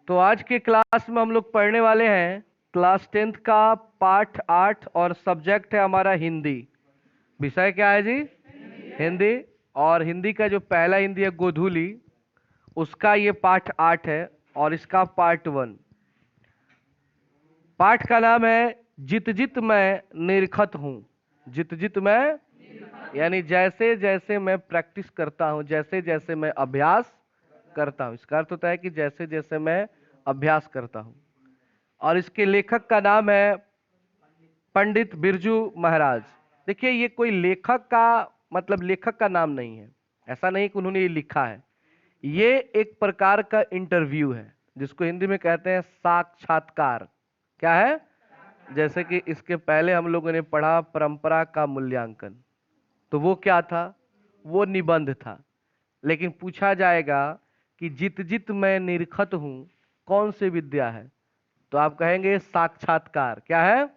तो आज के क्लास में हम लोग पढ़ने वाले हैं क्लास 10th का पाठ 8 और सब्जेक्ट है हमारा हिंदी। विषय क्या है जी? हिंदी। और हिंदी का जो पहला हिंदी है गोधूली, उसका ये पाठ 8 है और इसका पार्ट 1। पाठ का नाम है जित जित मैं निरखत हूँ। जित जित मैं यानी जैसे जैसे मैं प्रैक्टिस करता हूँ, जैसे जैसे मैं अभ्यास करता हूँ। इसका अर्थ होता है कि जैसे जैसे मैं अभ्यास करता हूँ। और इसके लेखक का नाम है पंडित बिरजू महाराज। देखिए, ये कोई लेखक का मतलब लेखक का नाम नहीं है, ऐसा नहीं कि उन्होंने ये लिखा है। ये एक प्रकार का इंटरव्यू है जिसको हिंदी में कहते हैं साक्षात्कार। क्या है? जैसे कि इसके पहले हम लोगों ने पढ़ा परंपरा का मूल्यांकन, तो वो क्या था? वो निबंध था। लेकिन पूछा जाएगा कि जित जित मैं निरखत हूं कौन सी विद्या है, तो आप कहेंगे साक्षात्कार। क्या है?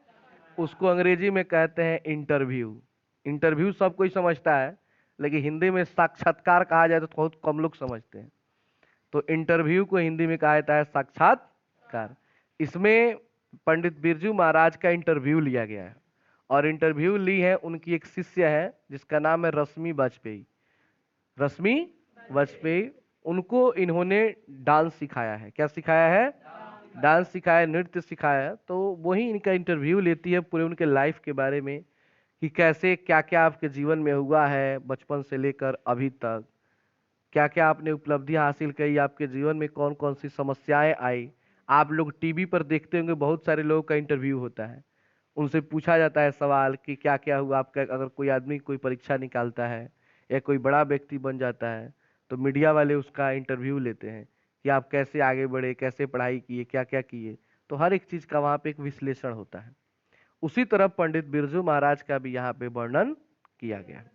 उसको अंग्रेजी में कहते हैं इंटरव्यू। इंटरव्यू सब कोई समझता है, लेकिन हिंदी में साक्षात्कार कहा जाए तो बहुत कम लोग समझते हैं। तो इंटरव्यू को हिंदी में कहा जाता है साक्षात्कार। इसमें पंडित बिरजू महाराज का इंटरव्यू लिया गया है और इंटरव्यू ली है उनकी एक शिष्य है जिसका नाम है रश्मि वाजपेयी। रश्मि वाजपेयी, उनको इन्होंने डांस सिखाया है। क्या सिखाया है? डांस सिखाया है, नृत्य सिखाया है। तो वही इनका इंटरव्यू लेती है पूरे उनके लाइफ के बारे में कि कैसे क्या क्या आपके जीवन में हुआ है बचपन से लेकर अभी तक, क्या क्या आपने उपलब्धियां हासिल की, आपके जीवन में कौन कौन सी समस्याएं आई। आप लोग टीवी पर देखते होंगे, बहुत सारे लोगों का इंटरव्यू होता है, उनसे पूछा जाता है सवाल कि क्या क्या हुआ आपका। अगर कोई आदमी कोई परीक्षा निकालता है या कोई बड़ा व्यक्ति बन जाता है तो मीडिया वाले उसका इंटरव्यू लेते हैं कि आप कैसे आगे बढ़े, कैसे पढ़ाई किए, क्या क्या किए। तो हर एक चीज का वहाँ पे एक विश्लेषण होता है। उसी तरह पंडित बिरजू महाराज का भी यहाँ पे वर्णन किया गया है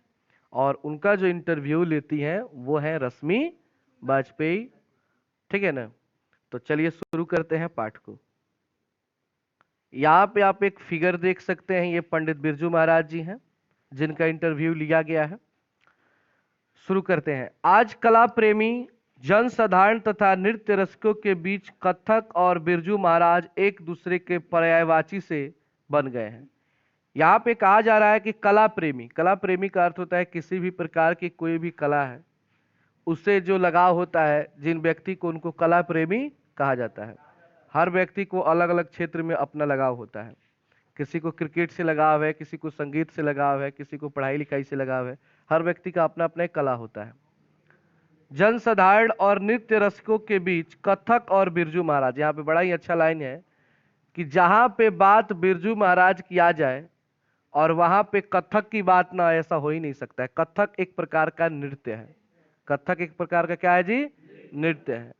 और उनका जो इंटरव्यू लेती हैं वो है रश्मि वाजपेयी। ठीक है ना? तो चलिए शुरू करते हैं पाठ को। यहाँ पे आप एक फिगर देख सकते हैं, ये पंडित बिरजू महाराज जी हैं जिनका इंटरव्यू लिया गया है। शुरू करते हैं। आज कला प्रेमी जन साधारण तथा नृत्य रसिकों के बीच कथक और बिरजू महाराज एक दूसरे के पर्यायवाची से बन गए हैं। यहाँ पे कहा जा रहा है कि कला प्रेमी, कला प्रेमी का अर्थ होता है किसी भी प्रकार की कोई भी कला है उससे जो लगाव होता है, जिन व्यक्ति को, उनको कला प्रेमी कहा जाता है। हर व्यक्ति को अलग अलग क्षेत्र में अपना लगाव होता है। किसी को क्रिकेट से लगाव है, किसी को संगीत से लगाव है, किसी को पढ़ाई लिखाई से लगाव है। हर व्यक्ति का अपना अपना एक कला होता है। जनसाधारण और नृत्य रसिकों के बीच कथक और बिरजू महाराज, यहाँ पे बड़ा ही अच्छा लाइन है कि जहां पे बात बिरजू महाराज की आ जाए और वहां पे कथक की बात ना, ऐसा हो ही नहीं सकता है। कथक एक प्रकार का नृत्य है। कथक एक प्रकार का क्या है जी? नृत्य है।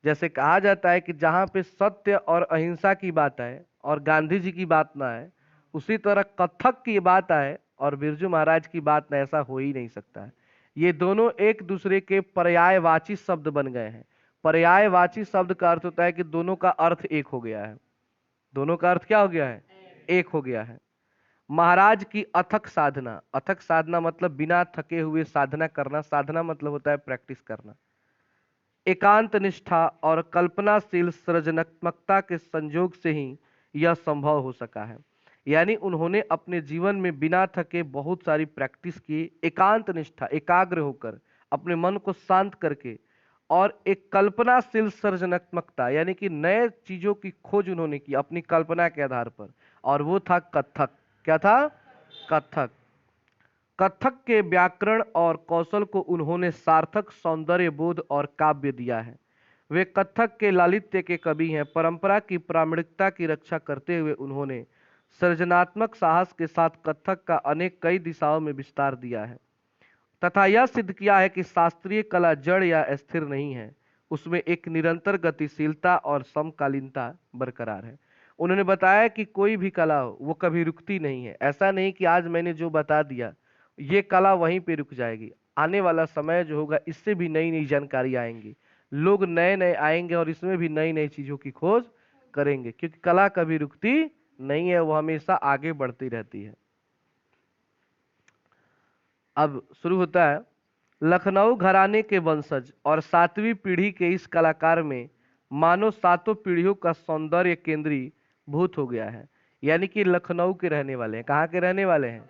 जैसे कहा जाता है कि जहां पे सत्य और अहिंसा की बात आए और गांधी जी की बात ना आए, उसी तरह कथक की बात आए और बिरजू महाराज की बात ना, ऐसा हो ही नहीं सकता है। ये दोनों एक दूसरे के पर्यायवाची शब्द बन गए हैं। पर्यायवाची शब्द का अर्थ होता है कि दोनों का अर्थ एक हो गया है। दोनों का अर्थ क्या हो गया है? एक हो गया है। महाराज की अथक साधना, अथक साधना मतलब बिना थके हुए साधना करना। साधना मतलब होता है प्रैक्टिस करना। एकांत निष्ठा और कल्पनाशील सृजनात्मकता के संयोग से ही यह संभव हो सका है। यानी उन्होंने अपने जीवन में बिना थके बहुत सारी प्रैक्टिस की, एकांत निष्ठा, एकाग्र होकर अपने मन को शांत करके, और एक कल्पनाशील सृजनात्मकता यानी कि नए चीजों की खोज उन्होंने की अपनी कल्पना के आधार पर, और वो था कथक। क्या था? कथक। कथक के व्याकरण और कौशल को उन्होंने सार्थक सौंदर्य बोध और काव्य दिया है। वे कथक के लालित्य के कवि हैं। परंपरा की प्रामाणिकता की रक्षा करते हुए उन्होंने सृजनात्मक साहस के साथ कथक का अनेक कई दिशाओं में विस्तार दिया है तथा यह सिद्ध किया है कि शास्त्रीय कला जड़ या स्थिर नहीं है, उसमें एक निरंतर गतिशीलता और समकालीनता बरकरार है। उन्होंने बताया कि कोई भी कला हो वो कभी रुकती नहीं है। ऐसा नहीं कि आज मैंने जो बता दिया ये कला वहीं पे रुक जाएगी। आने वाला समय जो होगा इससे भी नई नई जानकारी आएंगी, लोग नए नए आएंगे और इसमें भी नई नई चीजों की खोज करेंगे, क्योंकि कला कभी रुकती नहीं है, वो हमेशा आगे बढ़ती रहती है। अब शुरू होता है। लखनऊ घराने के वंशज और 7वीं पीढ़ी के इस कलाकार में मानो सातों पीढ़ियों का सौंदर्य केंद्रीय भूत हो गया है। यानी कि लखनऊ के रहने वाले हैं। कहाँ के रहने वाले हैं?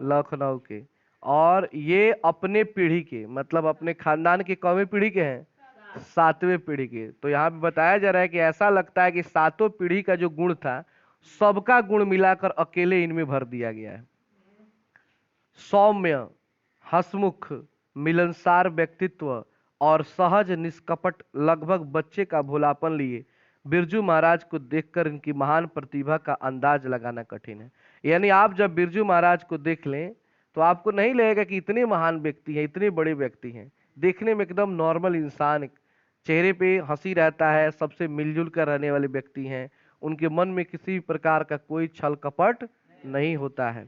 लखनऊ के। और ये अपने पीढ़ी के, मतलब अपने खानदान के कौवीं पीढ़ी के हैं? सातवें पीढ़ी के। तो यहाँ पे बताया जा रहा है कि ऐसा लगता है कि सातों पीढ़ी का जो गुण था, सबका गुण मिलाकर अकेले इनमें भर दिया गया है। सौम्य, हंसमुख, मिलनसार व्यक्तित्व और सहज निष्कपट, लगभग बच्चे का भोलापन लिए बिरजू महाराज को देखकर इनकी महान प्रतिभा का अंदाज लगाना कठिन है। यानी आप जब बिरजू महाराज को देख लें तो आपको नहीं लगेगा कि इतने महान व्यक्ति हैं, इतने बड़े व्यक्ति हैं। देखने में एकदम नॉर्मल इंसान, चेहरे पे हंसी रहता है, सबसे मिलजुल कर रहने वाले व्यक्ति हैं। उनके मन में किसी भी प्रकार का कोई छल कपट नहीं होता है।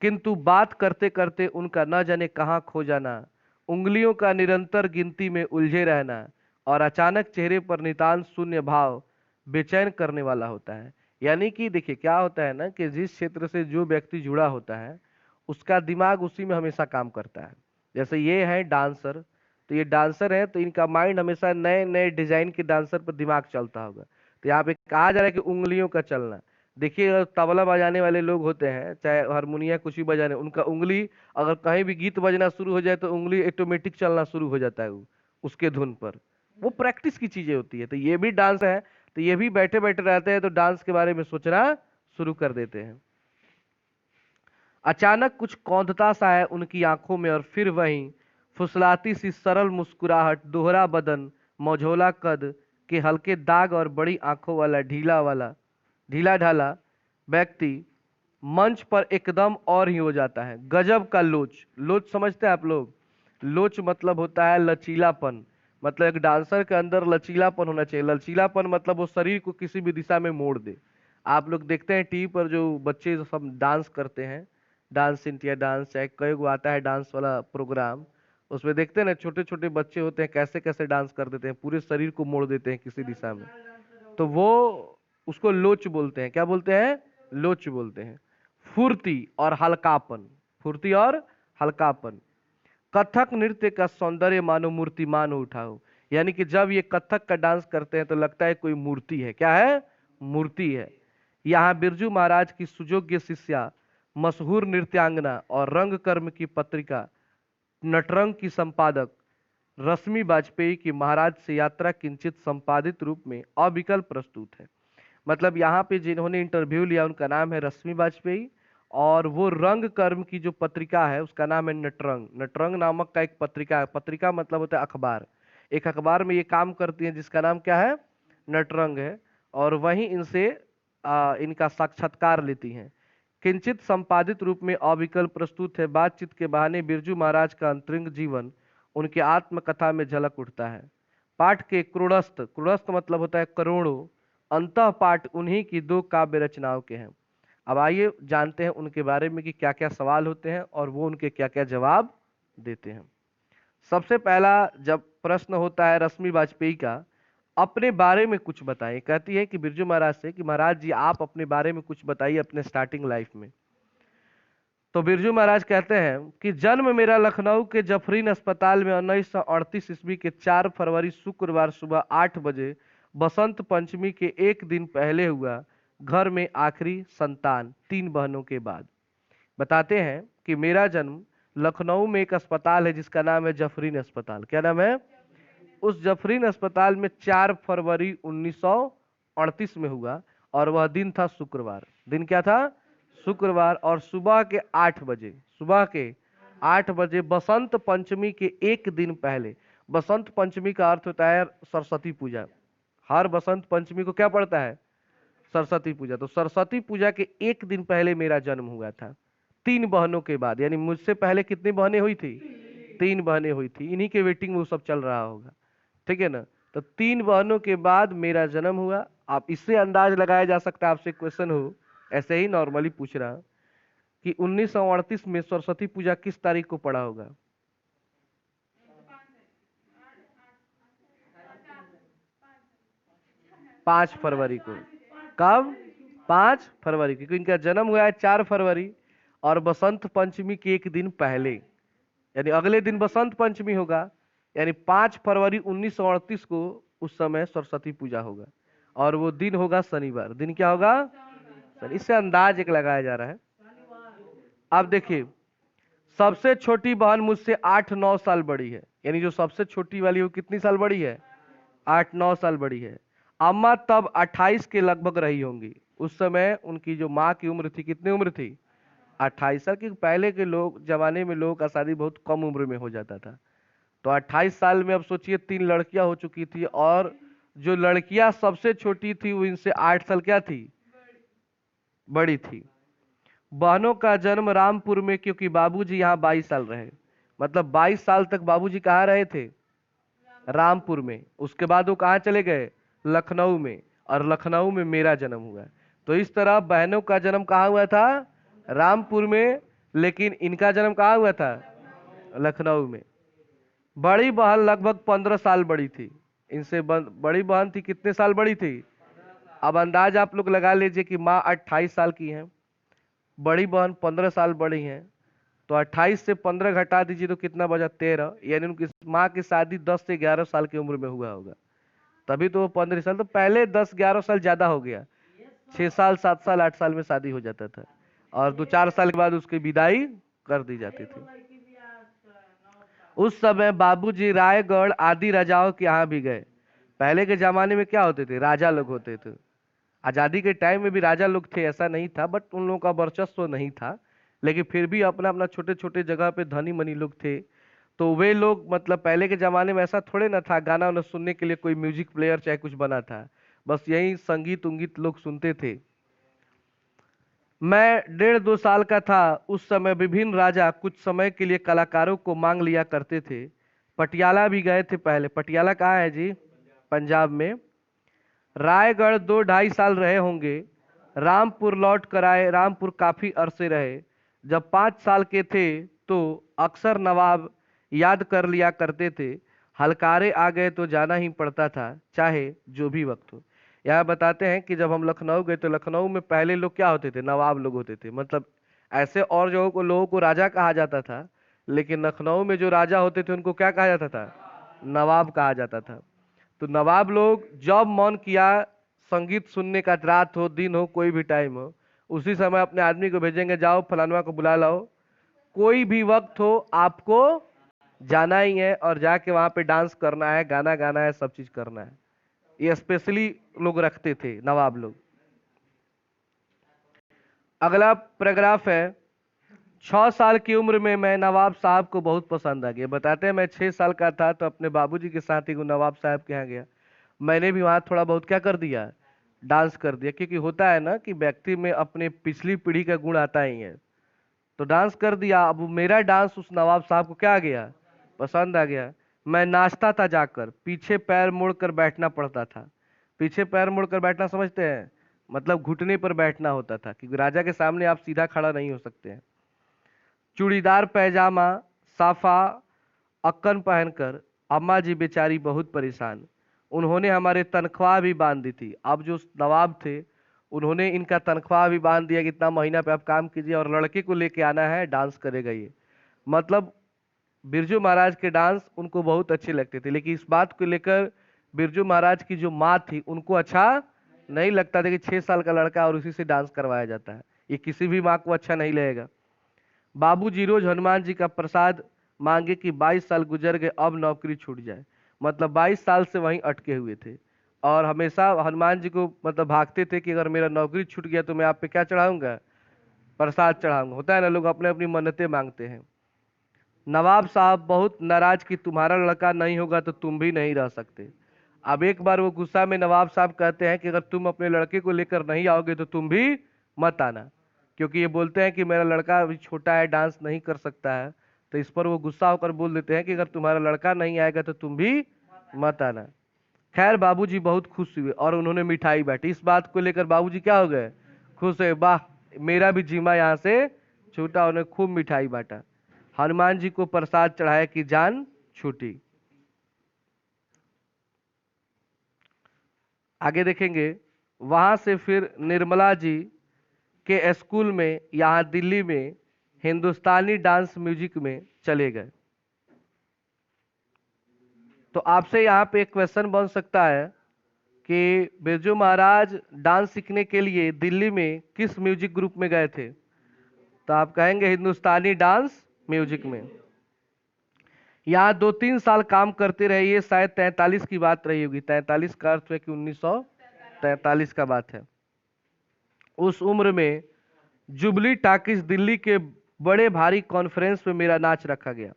किंतु बात करते करते उनका न जाने कहाँ खो जाना, उंगलियों का निरंतर गिनती में उलझे रहना और अचानक चेहरे पर नितांत शून्य भाव बेचैन करने वाला होता है। यानी कि देखिए क्या होता है ना, कि जिस क्षेत्र से जो व्यक्ति जुड़ा होता है उसका दिमाग उसी में हमेशा काम करता है। जैसे ये है डांसर, तो ये डांसर है तो इनका माइंड हमेशा नए नए डिजाइन के डांसर पर दिमाग चलता होगा। तो यहाँ पे कहा जा रहा है कि उंगलियों का चलना। देखिए तबला बजाने वाले लोग होते हैं, चाहे हारमोनिया कुछ भी बजाने, उनका उंगली अगर कहीं भी गीत बजना शुरू हो जाए तो उंगली ऑटोमेटिक चलना शुरू हो जाता है उसके धुन पर। वो प्रैक्टिस की चीजें होती है। तो ये भी डांस है, तो ये भी बैठे बैठे रहते हैं तो डांस के बारे में सोचना शुरू कर देते हैं। अचानक कुछ कौंधता सा है उनकी आंखों में और फिर वही फुसलाती सी सरल मुस्कुराहट, दोहरा बदन, मझोला कद के हल्के दाग और बड़ी आंखों वाला ढीला ढाला व्यक्ति मंच पर एकदम और ही हो जाता है। गजब का लोच। लोच समझते हैं आप लोग? लोच मतलब होता है लचीलापन। मतलब एक डांसर के अंदर लचीलापन होना चाहिए। लचीलापन मतलब वो शरीर को किसी भी दिशा में मोड़ दे। आप लोग देखते हैं टीवी पर जो बच्चे जो सब डांस करते हैं, डांस इंडिया डांस, चाहे कई गो आता है डांस वाला प्रोग्राम, उसमें देखते हैं ना छोटे छोटे बच्चे होते हैं कैसे कैसे डांस कर देते हैं, पूरे शरीर को मोड़ देते हैं किसी दिशा में। तो वो उसको लोच बोलते हैं। क्या बोलते हैं? लोच बोलते हैं। फुर्ती और हल्कापन, फुर्ती और हल्कापन। कथक नृत्य का सौंदर्य मानो मूर्तिमान उठा हो। यानी कि जब ये कथक का डांस करते हैं तो लगता है कोई मूर्ति है। क्या है? मूर्ति है। यहाँ बिरजू महाराज की सुयोग्य शिष्या, मशहूर नृत्यांगना और रंग कर्म की पत्रिका नटरंग की संपादक रश्मि वाजपेयी की महाराज से यात्रा किंचित संपादित रूप में अविकल प्रस्तुत है। मतलब यहाँ पे जिन्होंने इंटरव्यू लिया उनका नाम है रश्मि वाजपेयी, और वो रंग कर्म की जो पत्रिका है उसका नाम है नटरंग। नटरंग नामक का एक पत्रिका है। पत्रिका मतलब होता है अखबार। एक अखबार में ये काम करती है जिसका नाम क्या है? नटरंग है। और वहीं इनसे इनका साक्षात्कार लेती हैं। किंचित संपादित रूप में अविकल प्रस्तुत है। बातचीत के बहाने बिरजू महाराज का अंतरंग जीवन उनके आत्मकथा में झलक उठता है। पाठ के क्रूरस्थ, क्रूरस्थ मतलब होता है करोड़ों, अंतः पाठ उन्हीं की दो काव्य रचनाओं के हैं। अब आइए जानते हैं उनके बारे में कि क्या क्या सवाल होते हैं और वो उनके क्या क्या जवाब देते हैं। सबसे पहला जब प्रश्न होता है रश्मि वाजपेयी का, अपने बारे में कुछ बताइए। कहती है कि बिरजू महाराज से कि महाराज जी आप अपने बारे में कुछ बताइए अपने स्टार्टिंग लाइफ में। तो बिरजू महाराज कहते हैं कि जन्म मेरा लखनऊ के जफरीन अस्पताल में 1938 ईस्वी के 4 फरवरी शुक्रवार सुबह 8 बजे बसंत पंचमी के एक दिन पहले हुआ। घर में आखिरी संतान 3 बहनों के बाद। बताते हैं कि मेरा जन्म लखनऊ में एक अस्पताल है जिसका नाम है जफरीन अस्पताल। क्या नाम है? उस जफरीन अस्पताल में 4 फरवरी 1938 में हुआ और वह दिन था शुक्रवार। दिन क्या था? शुक्रवार। और सुबह के 8 बजे, सुबह के 8 बजे बसंत पंचमी के एक दिन पहले। बसंत पंचमी का अर्थ होता है सरस्वती पूजा। हर बसंत पंचमी को क्या पड़ता है? सरस्वती पूजा। तो सरस्वती पूजा के एक दिन पहले मेरा जन्म हुआ था 3 बहनों के बाद। यानी मुझसे पहले कितनी बहनें हुई थी? 3 बहनें हुई थी। इन्हीं के वेटिंग में वो सब चल रहा होगा, ठीक है ना। तो 3 बहनों के बाद मेरा जन्म हुआ। आप इससे अंदाज लगाया जा सकता है, आपसे क्वेश्चन हो ऐसे ही नॉर्मली पूछ रहा कि 1938 में सरस्वती पूजा किस तारीख को पड़ा होगा? 5 फरवरी को। कब? 5 फरवरी, क्योंकि इनका जन्म हुआ है 4 फरवरी और बसंत पंचमी के एक दिन पहले, यानी अगले दिन बसंत पंचमी होगा। यानी 5 फरवरी 1938 को उस समय सरस्वती पूजा होगा और वो दिन होगा शनिवार। दिन क्या होगा? इससे अंदाज एक लगाया जा रहा है। अब देखिए, सबसे छोटी बहन मुझसे 8-9 साल बड़ी है, यानी जो सबसे छोटी वाली वो कितनी साल बड़ी है? 8-9 साल बड़ी है। अम्मा तब 28 के लगभग रही होंगी। उस समय उनकी जो माँ की उम्र थी, कितनी उम्र थी? 28 साल। की पहले के लोग जमाने में लोगों का शादी बहुत कम उम्र में हो जाता था, तो 28 साल में अब सोचिए 3 लड़कियां हो चुकी थी, और जो लड़कियां सबसे छोटी थी वो इनसे 8 साल क्या थी? बड़ी थी। बहनों का जन्म रामपुर में, क्योंकि बाबूजी यहाँ 22 साल रहे। मतलब 22 साल तक बाबूजी कहाँ रहे थे? रामपुर में। उसके बाद वो कहाँ चले गए? लखनऊ में। और लखनऊ में मेरा जन्म हुआ। तो इस तरह बहनों का जन्म कहाँ हुआ था? रामपुर में। लेकिन इनका जन्म कहाँ हुआ था? लखनऊ में। बड़ी बहन लगभग 15 साल बड़ी थी। इनसे बड़ी बहन थी, कितने साल बड़ी थी? अब अंदाज आप लोग लगा लीजिए कि माँ 28 साल की है, बड़ी बहन 15 साल बड़ी है, तो 28 से 15 घटा दीजिए तो कितना बचा? 13। यानी उनकी माँ की शादी 10 से 11 साल की उम्र में हुआ होगा, तभी तो वो 15 साल। तो पहले 10-11 साल ज्यादा हो गया। 6 साल 7 साल 8 साल में शादी हो जाता था, और 2-4 साल के बाद उसकी विदाई कर दी जाती थी। उस समय बाबूजी रायगढ़ आदि राजाओं के यहाँ भी गए। पहले के जमाने में क्या होते थे? राजा लोग होते थे। आजादी के टाइम में भी राजा लोग थे, ऐसा नहीं था, बट उन लोगों का वर्चस्व तो नहीं था, लेकिन फिर भी अपना अपना छोटे छोटे जगह पे धनी मनी लोग थे। तो वे लोग, मतलब पहले के जमाने में ऐसा थोड़े ना था गाना वाना सुनने के लिए कोई म्यूजिक प्लेयर चाहे कुछ बना था, बस यही संगीत उंगीत लोग सुनते थे। मैं 1.5-2 साल का था उस समय विभिन्न राजा कुछ समय के लिए कलाकारों को मांग लिया करते थे। पटियाला भी गए थे पहले। पटियाला कहाँ है जी? पंजाब में। रायगढ़ 2-2.5 साल रहे होंगे। रामपुर लौट कर आए। रामपुर काफी अरसे रहे। जब 5 साल के थे तो अक्सर नवाब याद कर लिया करते थे। हलकारे आ गए तो जाना ही पड़ता था, चाहे जो भी वक्त हो। यहाँ बताते हैं कि जब हम लखनऊ गए तो लखनऊ में पहले लोग क्या होते थे? नवाब लोग होते थे। मतलब ऐसे और जगहों को लोगों को राजा कहा जाता था, लेकिन लखनऊ में जो राजा होते थे उनको क्या कहा जाता था? नवाब कहा जाता था। तो नवाब लोग जब मन किया संगीत सुनने का, रात हो दिन हो कोई भी टाइम हो, उसी समय अपने आदमी को भेजेंगे, जाओ फलानवा को बुला लाओ। कोई भी वक्त हो आपको जाना ही है और जाके वहां पे डांस करना है, गाना गाना है, सब चीज करना है। ये स्पेशली लोग रखते थे नवाब लोग। अगला पैराग्राफ है, 6 साल की उम्र में मैं नवाब साहब को बहुत पसंद आ गया। बताते हैं मैं 6 साल का था तो अपने बाबूजी के साथ ही नवाब साहब के यहाँ गया। मैंने भी वहाँ थोड़ा बहुत क्या कर दिया? डांस कर दिया, क्योंकि होता है ना कि व्यक्ति में अपने पिछली पीढ़ी का गुण आता ही है। तो डांस कर दिया। अब मेरा डांस उस नवाब साहब को क्या आ गया? पसंद आ गया। मैं नाचता था, जाकर पीछे पैर मोड़कर बैठना पड़ता था। पीछे पैर मोड़कर बैठना समझते हैं? मतलब घुटने पर बैठना होता था, क्योंकि राजा के सामने आप सीधा खड़ा नहीं हो सकते हैं। चूड़ीदार पैजामा साफा अक्कन पहनकर अम्मा जी बेचारी बहुत परेशान। उन्होंने हमारे तनख्वाह भी बांध दी थी। अब जो नवाब थे उन्होंने इनका तनख्वाह भी बांध दिया कि इतना महीना पे आप काम कीजिए और लड़के को लेके आना है, डांस करेगा ये। मतलब बिरजू महाराज के डांस उनको बहुत अच्छे लगते थे, लेकिन इस बात को लेकर बिरजू महाराज की जो माँ थी उनको अच्छा नहीं लगता था कि 6 साल का लड़का और उसी से डांस करवाया जाता है। ये किसी भी माँ को अच्छा नहीं लगेगा। बाबूजी रोज हनुमान जी का प्रसाद मांगे कि 22 साल गुजर गए, अब नौकरी छूट जाए। मतलब 22 साल से वहीं अटके हुए थे और हमेशा हनुमान जी को मतलब भागते थे कि अगर मेरा नौकरी छूट गया तो मैं आप पे क्या चढ़ाऊंगा? प्रसाद चढ़ाऊंगा। होता है ना, लोग अपने अपनी मन्नतें मांगते हैं। नवाब साहब बहुत नाराज कि तुम्हारा लड़का नहीं होगा तो तुम भी नहीं रह सकते। अब एक बार वो गुस्सा में नवाब साहब कहते हैं कि अगर तुम अपने लड़के को लेकर नहीं आओगे तो तुम भी मत आना, क्योंकि ये बोलते हैं कि मेरा लड़का अभी छोटा है, डांस नहीं कर सकता है। तो इस पर वो गुस्सा होकर बोल देते हैं कि अगर तुम्हारा लड़का नहीं आएगा तो तुम भी मत आना। खैर बाबूजी बहुत खुश हुए और उन्होंने मिठाई बांटी। इस बात को लेकर बाबूजी क्या हो गए? खुश है, वाह मेरा भी जीमा यहाँ से छूटा। उन्हें खूब मिठाई बांटा। हनुमान जी को प्रसाद चढ़ाया कि जान छूटी। आगे देखेंगे। वहां से फिर निर्मला जी के स्कूल में, यहाँ दिल्ली में हिंदुस्तानी डांस म्यूजिक में चले गए। तो आपसे यहाँ पे एक क्वेश्चन बन सकता है कि बिरजू महाराज डांस सीखने के लिए दिल्ली में किस म्यूजिक ग्रुप में गए थे? तो आप कहेंगे हिंदुस्तानी डांस म्यूजिक में। यहाँ 2-3 साल काम करते रहे, ये शायद 43 की बात रही होगी। 43 का अर्थ है कि 1943 का बात है। उस उम्र में जुबली टाकिस दिल्ली के बड़े भारी कॉन्फ्रेंस में मेरा नाच रखा गया।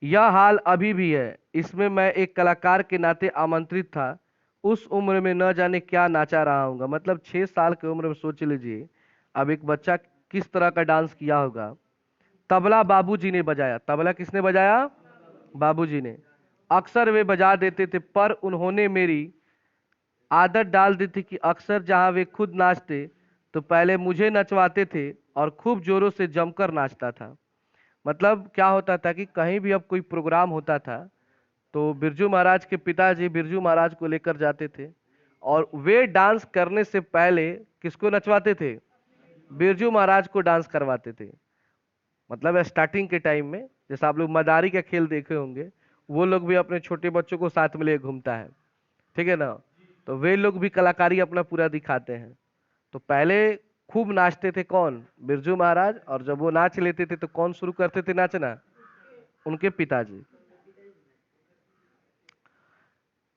यह हाल अभी भी है। इसमें मैं एक कलाकार के नाते आमंत्रित था। उस उम्र में न जाने क्या नाचा रहा हूँगा। मतलब 6 साल की उम्र में सोच लीजिए अब एक बच्चा किस तरह का डांस किया होगा। तबला बाबूजी ने बजाया। तबला किसने बजाया? बाबूजी ने। अक्सर वे बजा देते थे, पर उन्होंने मेरी आदत डाल दी थी कि अक्सर जहां वे खुद नाचते तो पहले मुझे नचवाते थे और खूब जोरों से जमकर नाचता था। मतलब क्या होता था कि कहीं भी अब कोई प्रोग्राम होता था तो बिरजू महाराज के पिताजी बिरजू महाराज को लेकर जाते थे और वे डांस करने से पहले किसको नचवाते थे? बिरजू महाराज को डांस करवाते थे। मतलब स्टार्टिंग के टाइम में, जैसे आप लोग मदारी का खेल देखे होंगे, वो लोग भी अपने छोटे बच्चों को साथ में ले घूमता है, ठीक है ना? तो वे लोग भी कलाकारी अपना पूरा दिखाते हैं। तो पहले खूब नाचते थे कौन? बिरजू महाराज। और जब वो नाच लेते थे तो कौन शुरू करते थे नाचना? उनके पिताजी।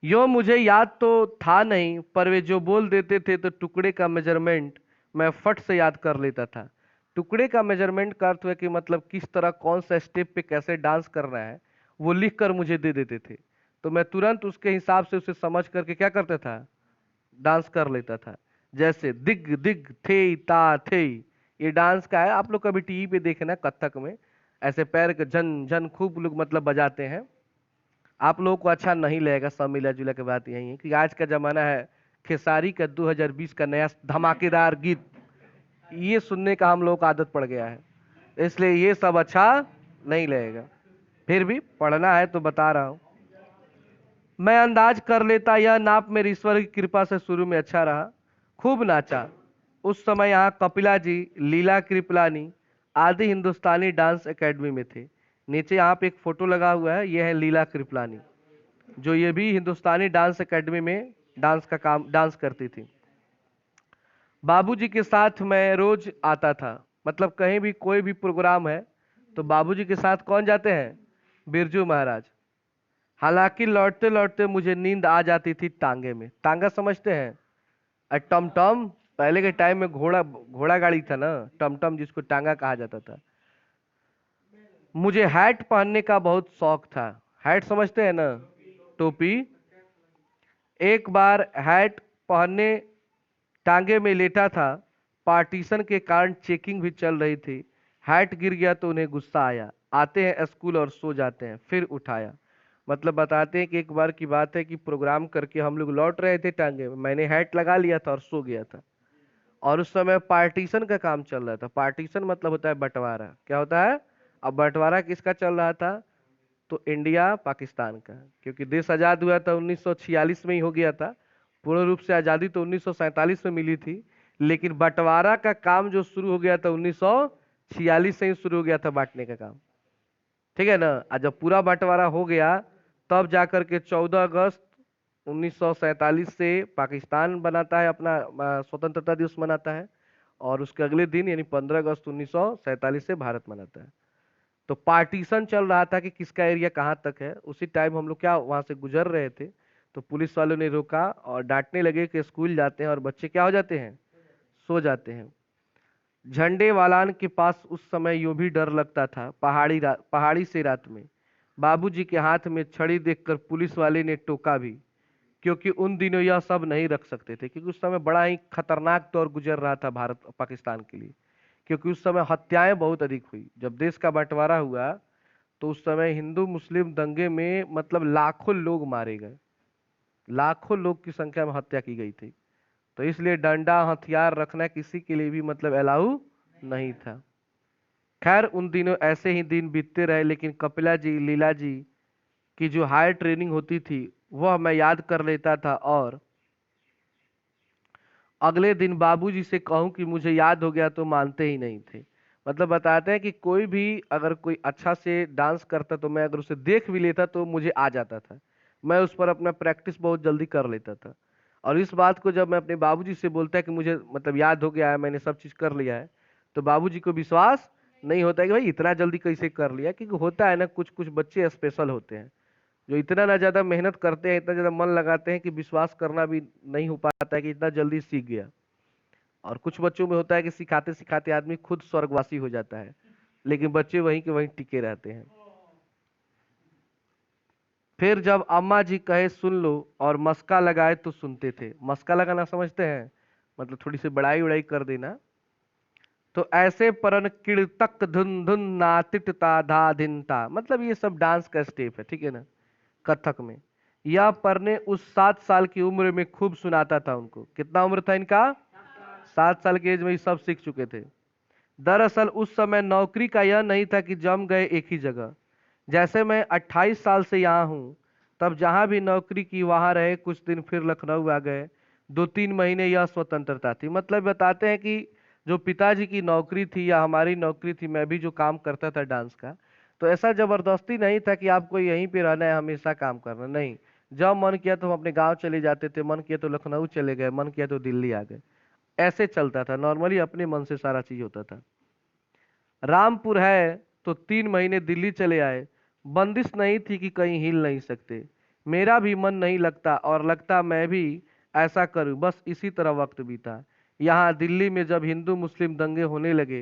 यो मुझे याद तो था नहीं, पर वे जो बोल देते थे तो टुकड़े का मेजरमेंट मैं फट से याद कर लेता था। टुकड़े का मेजरमेंट का अर्थ है कि मतलब किस तरह कौन सा स्टेप पे कैसे डांस करना है, वो लिख कर मुझे दे देते थे। तो मैं तुरंत उसके हिसाब से उसे समझ करके क्या करता था? डांस कर लेता था। जैसे दिग दिग थे ता थे, ये डांस का है। आप लोग कभी टीवी पे देखे ना, कथक में ऐसे पैर के झन झन खूब लोग मतलब बजाते हैं। आप लोगों को अच्छा नहीं लगेगा। सब मिला जुला के बात यही है कि आज का जमाना है खेसारी का 2020 का नया धमाकेदार गीत, ये सुनने का हम लोगों को आदत पड़ गया है, इसलिए ये सब अच्छा नहीं लगेगा। फिर भी पढ़ना है तो बता रहा हूं। मैं अंदाज कर लेता, यह नाप मेरी ईश्वर की कृपा से शुरू में अच्छा रहा। खूब नाचा। उस समय यहाँ कपिला जी, लीला कृपलानी आदि हिंदुस्तानी डांस एकेडमी में थे। नीचे यहाँ पे एक फोटो लगा हुआ है, यह है लीला कृपलानी, जो ये भी हिंदुस्तानी डांस एकेडमी में डांस करती थी। बाबूजी के साथ मैं रोज आता था। मतलब कहीं भी कोई भी प्रोग्राम है तो बाबूजी के साथ कौन जाते हैं? बिरजू महाराज। हालांकि लौटते लौटते मुझे नींद आ जाती थी टांगे में। टांगा समझते हैं? टमटम। पहले के टाइम में घोड़ा घोड़ा गाड़ी था ना, टमटम जिसको टांगा कहा जाता था। मुझे हैट पहनने का बहुत शौक था। हैट समझते हैं ना? टोपी। एक बार हैट पहनने टांगे में लेटा था। पार्टीशन के कारण चेकिंग भी चल रही थी। हैट गिर गया तो उन्हें गुस्सा आया। आते हैं स्कूल और सो जाते हैं, फिर उठाया। मतलब बताते हैं कि एक बार की बात है कि प्रोग्राम करके हम लोग लौट रहे थे टांगे में, मैंने हैट लगा लिया था और सो गया था। और उस समय पार्टीशन का काम चल रहा था। पार्टीशन मतलब होता है बंटवारा। क्या होता है? अब बंटवारा किसका चल रहा था? तो इंडिया पाकिस्तान का। क्योंकि देश आजाद हुआ था 1946 में ही हो गया था। पूर्ण रूप से आजादी तो 1947 में मिली थी, लेकिन बंटवारा का काम जो शुरू हो गया था 1946 से ही शुरू हो गया था बांटने का काम, ठीक है ना? और जब पूरा बंटवारा हो गया तब जाकर के 14 अगस्त 1947 से पाकिस्तान बनाता है अपना स्वतंत्रता दिवस मनाता है, और उसके अगले दिन यानी 15 अगस्त 1947 से भारत मनाता है। तो पार्टीशन चल रहा था कि किसका एरिया कहाँ तक है। उसी टाइम हम लोग क्या वहां से गुजर रहे थे तो पुलिस वालों ने रोका और डांटने लगे कि स्कूल जाते हैं और बच्चे क्या हो जाते हैं? सो जाते हैं। झंडे वालान के पास उस समय यूं भी डर लगता था। पहाड़ी से रात में बाबूजी के हाथ में छड़ी देखकर पुलिस वाले ने टोका भी, क्योंकि उन दिनों यह सब नहीं रख सकते थे। क्योंकि उस समय बड़ा ही खतरनाक दौर गुजर रहा था भारत पाकिस्तान के लिए। क्योंकि उस समय हत्याएं बहुत अधिक हुई। जब देश का बंटवारा हुआ तो उस समय हिंदू मुस्लिम दंगे में मतलब लाखों लोग मारे गए, लाखों लोग की संख्या में हत्या की गई थी। तो इसलिए डंडा हथियार रखना किसी के लिए भी मतलब अलाउ नहीं था। खैर उन दिनों ऐसे ही दिन बीतते रहे, लेकिन कपिला जी, लीला जी की जो हायर ट्रेनिंग होती थी वह मैं याद कर लेता था। और अगले दिन बाबूजी से कहूं कि मुझे याद हो गया तो मानते ही नहीं थे। मतलब बताते हैं कि कोई भी अगर कोई अच्छा से डांस करता तो मैं अगर उसे देख भी लेता तो मुझे आ जाता था। मैं उस पर अपना प्रैक्टिस बहुत जल्दी कर लेता था। और इस बात को जब मैं अपने बाबूजी से बोलता है कि मुझे मतलब याद हो गया है, मैंने सब चीज कर लिया है, तो बाबूजी को विश्वास नहीं होता है कि भाई इतना जल्दी कैसे कर लिया। क्योंकि होता है ना, कुछ कुछ बच्चे स्पेशल होते हैं जो इतना ना ज्यादा मेहनत करते हैं, इतना ज्यादा मन लगाते हैं कि विश्वास करना भी नहीं हो पाता है कि इतना जल्दी सीख गया। और कुछ बच्चों में होता है कि सिखाते सिखाते आदमी खुद स्वर्गवासी हो जाता है, लेकिन बच्चे वहीं के वहीं टिके रहते हैं। फिर जब अम्मा जी कहे सुन लो और मस्का लगाए तो सुनते थे। मस्का लगाना समझते हैं? मतलब थोड़ी सी बड़ाई उड़ाई कर देना। तो ऐसे परन किड़तक धुन धुन नातिट ता धा धिन ता, मतलब ये सब डांस का स्टेप है, ठीक है ना, कथक में। यह परने उस 7 साल की उम्र में खूब सुनाता था उनको। कितना उम्र था इनका? 7 साल की एज में ये सब सीख चुके थे। दरअसल उस समय नौकरी का यह नहीं था कि जम गए एक ही जगह। जैसे मैं 28 साल से यहाँ हूँ, तब जहाँ भी नौकरी की वहाँ रहे, कुछ दिन फिर लखनऊ आ गए। 2-3 महीने यह स्वतंत्रता थी। मतलब बताते हैं कि जो पिताजी की नौकरी थी या हमारी नौकरी थी, मैं भी जो काम करता था डांस का, तो ऐसा जबरदस्ती नहीं था कि आपको यहीं पे रहना है हमेशा काम करना, नहीं। जब मन किया तो हम अपने गांव चले जाते थे, मन किया तो लखनऊ चले गए, मन किया तो दिल्ली आ गए। ऐसे चलता था नॉर्मली, अपने मन से सारा चीज होता था। रामपुर है तो 3 महीने दिल्ली चले आए। बंदिश नहीं थी कि कहीं हिल नहीं सकते। मेरा भी मन नहीं लगता और लगता मैं भी ऐसा करूं, बस इसी तरह वक्त बीता। यहाँ दिल्ली में जब हिंदू मुस्लिम दंगे होने लगे,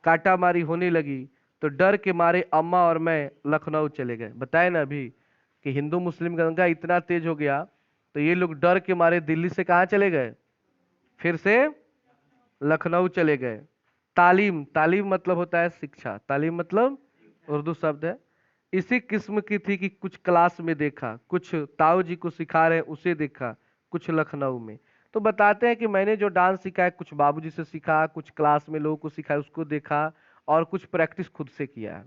काटामारी होने लगी, तो डर के मारे अम्मा और मैं लखनऊ चले गए। बताए ना अभी कि हिंदू मुस्लिम का दंगा इतना तेज हो गया, तो ये लोग डर के मारे दिल्ली से कहाँ चले गए? फिर से लखनऊ चले गए। तालीम, तालीम मतलब होता है शिक्षा, तालीम मतलब उर्दू शब्द है। इसी किस्म की थी कि कुछ क्लास में देखा, कुछ ताऊ जी को सिखा रहे उसे देखा, कुछ लखनऊ में। तो बताते हैं कि मैंने जो डांस सीखा है, कुछ बाबूजी से सीखा, कुछ क्लास में लोगों को सिखाया उसको देखा, और कुछ प्रैक्टिस खुद से किया है।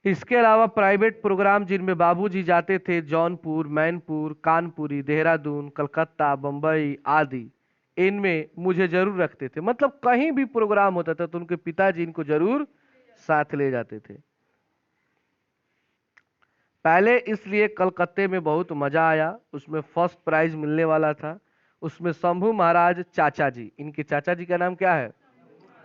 इसके अलावा प्राइवेट प्रोग्राम जिनमें बाबूजी जाते थे, जौनपुर, मैनपुर, कानपुरी, देहरादून, कलकत्ता, बम्बई आदि, इनमें मुझे जरूर रखते थे। मतलब कहीं भी प्रोग्राम होता था तो उनके पिताजी इनको जरूर साथ ले जाते थे। पहले इसलिए कलकत्ते में बहुत मजा आया, उसमें फर्स्ट प्राइज मिलने वाला था। उसमें शंभू महाराज चाचा जी, इनके चाचा जी का नाम क्या है?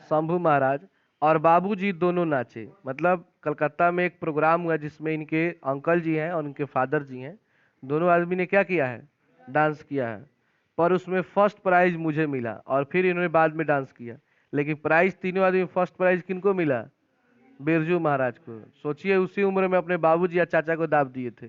शंभू महाराज और बाबूजी दोनों नाचे। मतलब कलकत्ता में एक प्रोग्राम हुआ जिसमें इनके अंकल जी हैं और इनके फादर जी हैं, दोनों आदमी ने क्या किया है? डांस किया है। पर उसमें फर्स्ट प्राइज मुझे मिला और फिर इन्होंने बाद में डांस किया। लेकिन प्राइज तीनों आदमी, फर्स्ट प्राइज किनको मिला? बिरजू महाराज को। सोचिए उसी उम्र में अपने बाबूजी या चाचा को दाब दिए थे।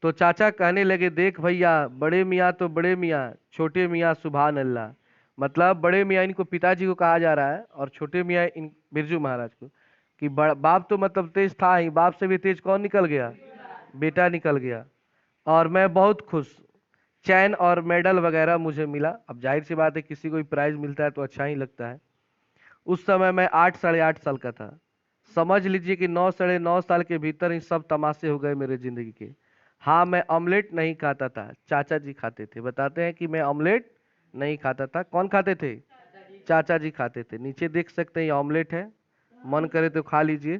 तो चाचा कहने लगे, देख भैया, बड़े मियाँ तो बड़े मियाँ, छोटे मियाँ सुभान अल्लाह। मतलब बड़े मियाँ इनको पिताजी को कहा जा रहा है, और छोटे मियाँ इन बिरजू महाराज को। कि बाप तो मतलब तेज था ही, बाप से भी तेज कौन निकल गया? बेटा निकल गया। और मैं बहुत खुश। चैन और मेडल वगैरह मुझे मिला। अब जाहिर सी बात है, किसी को भी प्राइज मिलता है तो अच्छा ही लगता है। उस समय मैं 8 साढ़े 8 साल का था। समझ लीजिए कि 9 साढ़े 9 साल के भीतर ही सब तमाशे हो गए मेरे जिंदगी के। हाँ, मैं ऑमलेट नहीं खाता था, चाचा जी खाते थे। बताते हैं कि मैं ऑमलेट नहीं खाता था। कौन खाते थे? चाचा जी खाते थे। नीचे देख सकते हैं, ये ऑमलेट है, मन करे तो खा लीजिए।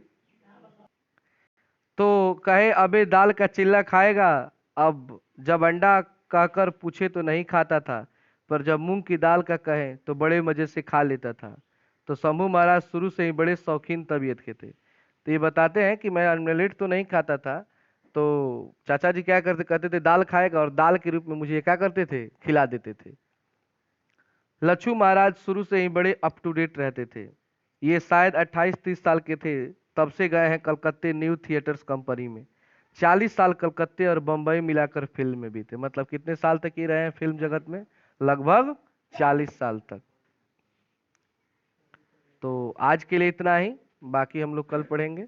तो कहे, अबे दाल का चिल्ला खाएगा? अब जब अंडा कहकर पूछे तो नहीं खाता था, पर जब मूंग की दाल का कहे तो बड़े मजे से खा लेता था। तो शंभू महाराज शुरू से ही बड़े शौकीन तबीयत के थे। तो ये बताते हैं कि मैं ऑमलेट तो नहीं खाता था, तो चाचा जी क्या करते, कहते थे दाल खाएगा, और दाल के रूप में मुझे क्या करते थे? खिला देते थे। लच्छू महाराज शुरू से ही बड़े अप टू डेट रहते थे। ये शायद 28-30 साल के थे तब से गए हैं कलकत्ते न्यू थिएटर्स कंपनी में। 40 साल कलकत्ते और बम्बई मिलाकर फिल्म में भी थे। मतलब कितने साल तक ही रहे हैं फिल्म जगत में? लगभग 40 साल तक। तो आज के लिए इतना ही, बाकी हम लोग कल पढ़ेंगे।